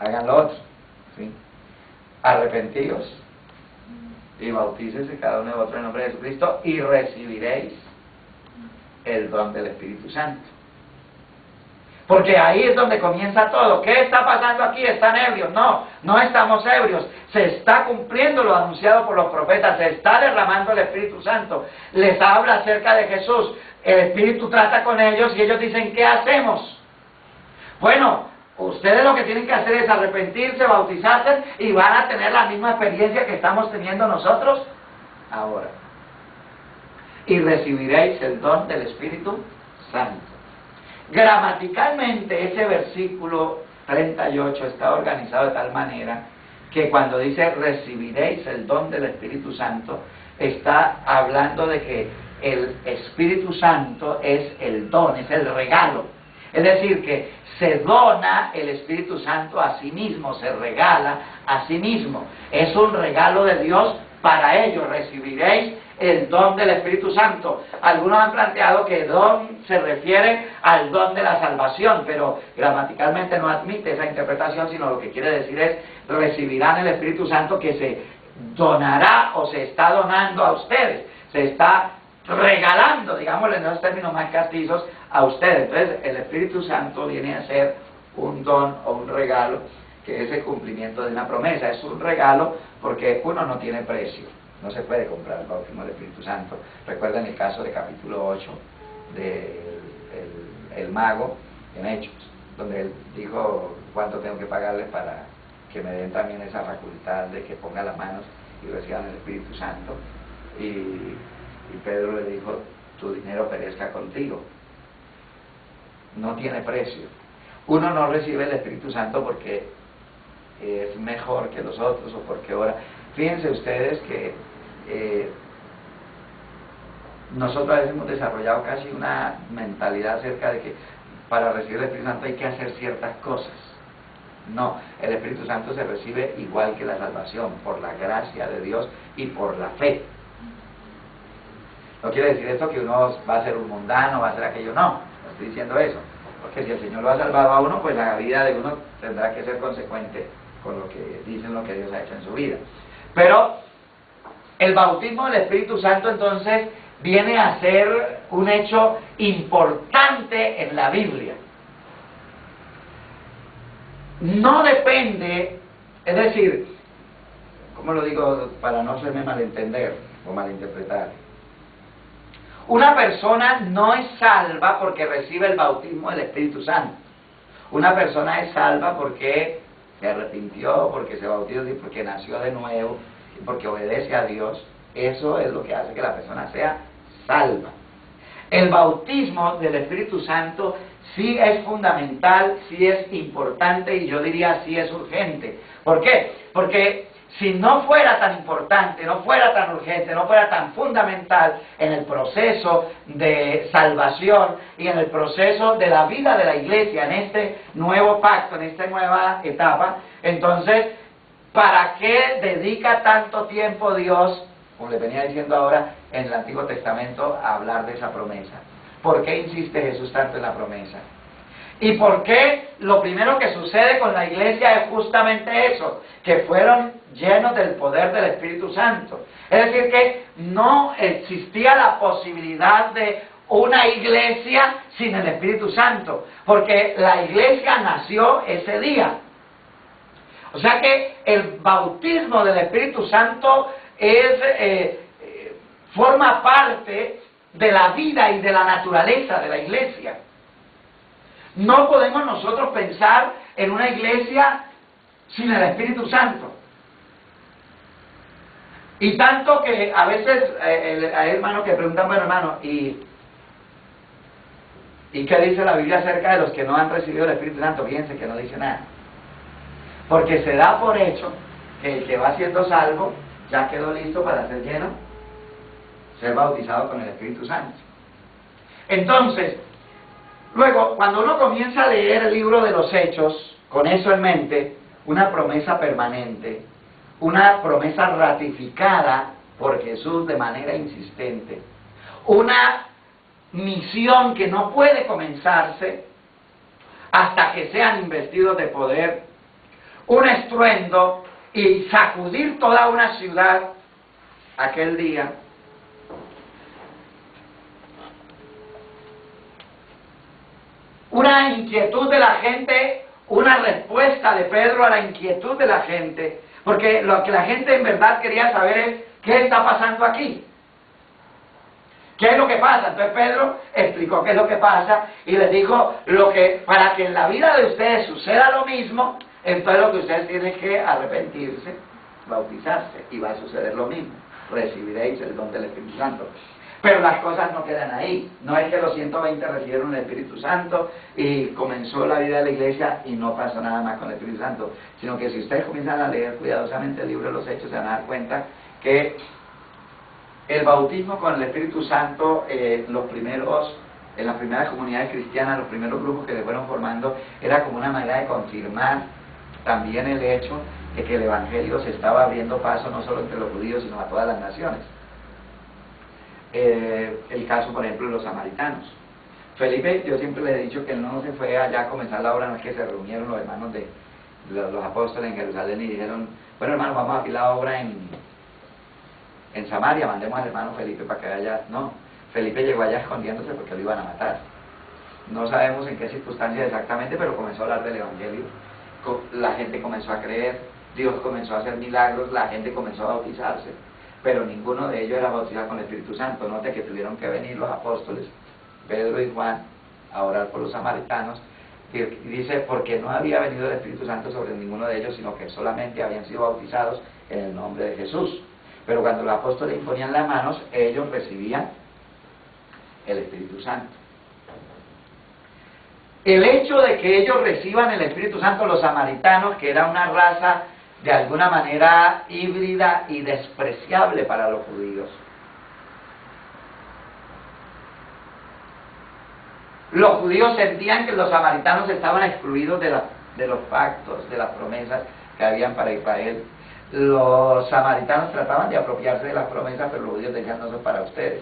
hagan lo otro, ¿sí? Arrepentíos y bautícese cada uno de vosotros en nombre de Jesucristo y recibiréis el don del Espíritu Santo. Porque ahí es donde comienza todo. ¿Qué está pasando aquí? ¿Están ebrios? No, no estamos ebrios. Se está cumpliendo lo anunciado por los profetas. Se está derramando el Espíritu Santo. Les habla acerca de Jesús. El Espíritu trata con ellos y ellos dicen, ¿qué hacemos? Bueno, ustedes lo que tienen que hacer es arrepentirse, bautizarse y van a tener la misma experiencia que estamos teniendo nosotros ahora. Y recibiréis el don del Espíritu Santo. Gramaticalmente ese versículo 38 está organizado de tal manera que cuando dice recibiréis el don del Espíritu Santo, está hablando de que el Espíritu Santo es el don, es el regalo. Es decir, que se dona el Espíritu Santo a sí mismo, se regala a sí mismo. Es un regalo de Dios para ellos. Recibiréis el don del Espíritu Santo. Algunos han planteado que don se refiere al don de la salvación, pero gramaticalmente no admite esa interpretación, sino lo que quiere decir es recibirán el Espíritu Santo que se donará o se está donando a ustedes. Se está regalando, digámosle en esos términos más castizos, a ustedes. Entonces el Espíritu Santo viene a ser un don o un regalo, que es el cumplimiento de una promesa. Es un regalo porque uno no tiene precio, no se puede comprar el bautismo del Espíritu Santo. Recuerden el caso de capítulo 8 del mago en Hechos, donde él dijo cuánto tengo que pagarles para que me den también esa facultad de que ponga las manos y reciban el Espíritu Santo. Y Pedro le dijo, tu dinero perezca contigo. No tiene precio. Uno no recibe el Espíritu Santo porque es mejor que los otros o porque ora. Fíjense ustedes que nosotros a veces hemos desarrollado casi una mentalidad acerca de que para recibir el Espíritu Santo hay que hacer ciertas cosas. No, el Espíritu Santo se recibe igual que la salvación, por la gracia de Dios y por la fe. No quiere decir esto que uno va a ser un mundano, va a ser aquello, no estoy diciendo eso, porque si el Señor lo ha salvado a uno, pues la vida de uno tendrá que ser consecuente con lo que dice lo que Dios ha hecho en su vida. Pero el bautismo del Espíritu Santo entonces viene a ser un hecho importante en la Biblia. No depende, es decir, ¿cómo lo digo para no hacerme malentender o malinterpretar? Una persona no es salva porque recibe el bautismo del Espíritu Santo. Una persona es salva porque se arrepintió, porque se bautizó, porque nació de nuevo, porque obedece a Dios. Eso es lo que hace que la persona sea salva. El bautismo del Espíritu Santo sí es fundamental, sí es importante y yo diría sí es urgente. ¿Por qué? Porque si no fuera tan importante, no fuera tan urgente, no fuera tan fundamental en el proceso de salvación y en el proceso de la vida de la iglesia, en este nuevo pacto, en esta nueva etapa, entonces, ¿para qué dedica tanto tiempo Dios, como le venía diciendo ahora, en el Antiguo Testamento, a hablar de esa promesa? ¿Por qué insiste Jesús tanto en la promesa? ¿Y por qué lo primero que sucede con la iglesia es justamente eso? Que fueron llenos del poder del Espíritu Santo. Es decir, que no existía la posibilidad de una iglesia sin el Espíritu Santo, porque la iglesia nació ese día. O sea que el bautismo del Espíritu Santo forma parte de la vida y de la naturaleza de la iglesia. No podemos nosotros pensar en una iglesia sin el Espíritu Santo. Y tanto que a veces hay hermanos que preguntan, bueno hermano, ¿y qué dice la Biblia acerca de los que no han recibido el Espíritu Santo? Fíjense que no dice nada. Porque se da por hecho que el que va siendo salvo ya quedó listo para ser lleno, ser bautizado con el Espíritu Santo. Entonces, luego, cuando uno comienza a leer el libro de los Hechos, con eso en mente, una promesa permanente, una promesa ratificada por Jesús de manera insistente, una misión que no puede comenzarse hasta que sean investidos de poder, un estruendo y sacudir toda una ciudad aquel día. Una inquietud de la gente, una respuesta de Pedro a la inquietud de la gente, porque lo que la gente en verdad quería saber es, ¿qué está pasando aquí? ¿Qué es lo que pasa? Entonces Pedro explicó qué es lo que pasa y les dijo, para que en la vida de ustedes suceda lo mismo, entonces lo que ustedes tienen que arrepentirse, bautizarse, y va a suceder lo mismo, recibiréis el don del Espíritu Santo. Pero las cosas no quedan ahí. No es que los 120 recibieron el Espíritu Santo y comenzó la vida de la iglesia y no pasó nada más con el Espíritu Santo, sino que si ustedes comienzan a leer cuidadosamente el libro de los Hechos, se van a dar cuenta que el bautismo con el Espíritu Santo, en las primeras comunidades cristianas, los primeros grupos que se fueron formando, era como una manera de confirmar también el hecho de que el Evangelio se estaba abriendo paso no solo entre los judíos, sino a todas las naciones. El caso, por ejemplo, de los samaritanos. Felipe, yo siempre le he dicho que él no se fue allá a comenzar la obra, no es que se reunieron los hermanos de los apóstoles en Jerusalén y dijeron, bueno hermano, vamos a abrir la obra en Samaria, mandemos al hermano Felipe para que vaya. No, Felipe llegó allá escondiéndose porque lo iban a matar. No sabemos en qué circunstancias exactamente, pero comenzó a hablar del Evangelio. La gente comenzó a creer, Dios comenzó a hacer milagros, la gente comenzó a bautizarse, pero ninguno de ellos era bautizado con el Espíritu Santo. Note que tuvieron que venir los apóstoles, Pedro y Juan, a orar por los samaritanos, y dice, porque no había venido el Espíritu Santo sobre ninguno de ellos, sino que solamente habían sido bautizados en el nombre de Jesús. Pero cuando los apóstoles imponían las manos, ellos recibían el Espíritu Santo. El hecho de que ellos reciban el Espíritu Santo, los samaritanos, que era una raza de alguna manera híbrida y despreciable para los judíos. Los judíos sentían que los samaritanos estaban excluidos de los pactos, de las promesas que habían para Israel. Los samaritanos trataban de apropiarse de las promesas, pero los judíos decían, no son para ustedes.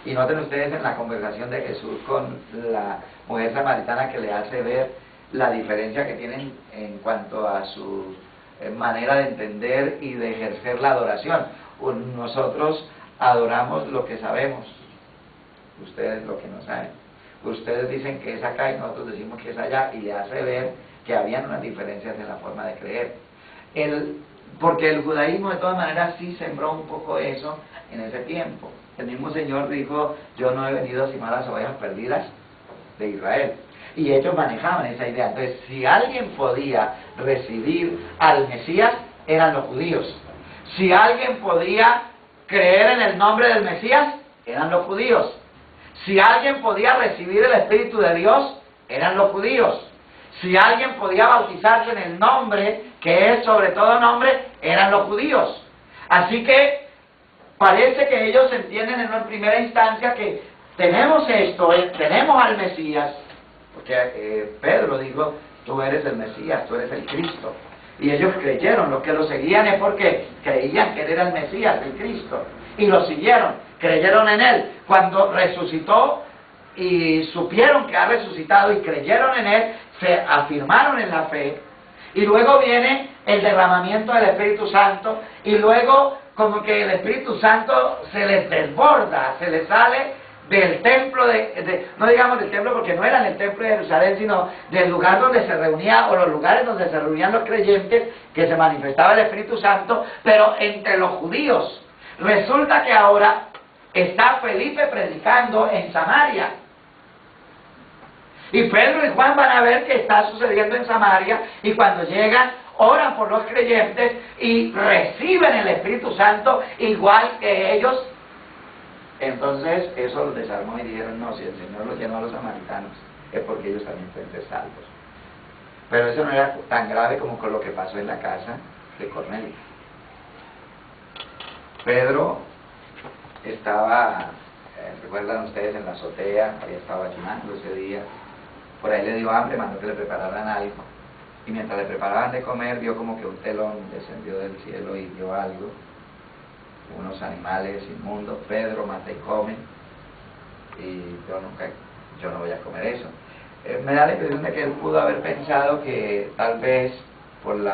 Y noten ustedes en la conversación de Jesús con la mujer samaritana, que le hace ver la diferencia que tienen en cuanto a su manera de entender y de ejercer la adoración. Nosotros adoramos lo que sabemos, ustedes lo que no saben. Ustedes dicen que es acá y nosotros decimos que es allá, y le hace ver que habían unas diferencias en la forma de creer. Porque el judaísmo de todas maneras sí sembró un poco eso en ese tiempo. El mismo Señor dijo, yo no he venido a cimar las ovejas perdidas de Israel. Y ellos manejaban esa idea. Entonces, si alguien podía recibir al Mesías, eran los judíos. Si alguien podía creer en el nombre del Mesías, eran los judíos. Si alguien podía recibir el Espíritu de Dios, eran los judíos. Si alguien podía bautizarse en el nombre, que es sobre todo nombre, eran los judíos. Así que parece que ellos entienden en una primera instancia que tenemos esto, tenemos al Mesías, porque Pedro dijo, tú eres el Mesías, tú eres el Cristo. Y ellos creyeron, los que lo seguían es porque creían que él era el Mesías, el Cristo, y lo siguieron, creyeron en él. Cuando resucitó y supieron que ha resucitado y creyeron en él, se afirmaron en la fe, y luego viene el derramamiento del Espíritu Santo, y luego como que el Espíritu Santo se les desborda, se les sale del templo, no digamos del templo porque no era en el templo de Jerusalén, sino del lugar donde se reunía, o los lugares donde se reunían los creyentes, que se manifestaba el Espíritu Santo, pero entre los judíos. Resulta que ahora está Felipe predicando en Samaria, y Pedro y Juan van a ver qué está sucediendo en Samaria, y cuando llegan, oran por los creyentes y reciben el Espíritu Santo igual que ellos. Entonces eso los desarmó y dijeron, no, si el Señor los llenó a los samaritanos, es porque ellos también pueden ser salvos. Pero eso no era tan grave como con lo que pasó en la casa de Cornelio. Pedro estaba, recuerdan ustedes, en la azotea, había estado ayunando ese día, por ahí le dio hambre, mandó que le prepararan algo, y mientras le preparaban de comer, vio como que un telón descendió del cielo y vio algo, unos animales inmundos. Pedro mata y come, y yo no voy a comer eso. Me da la impresión de que él pudo haber pensado que tal vez por la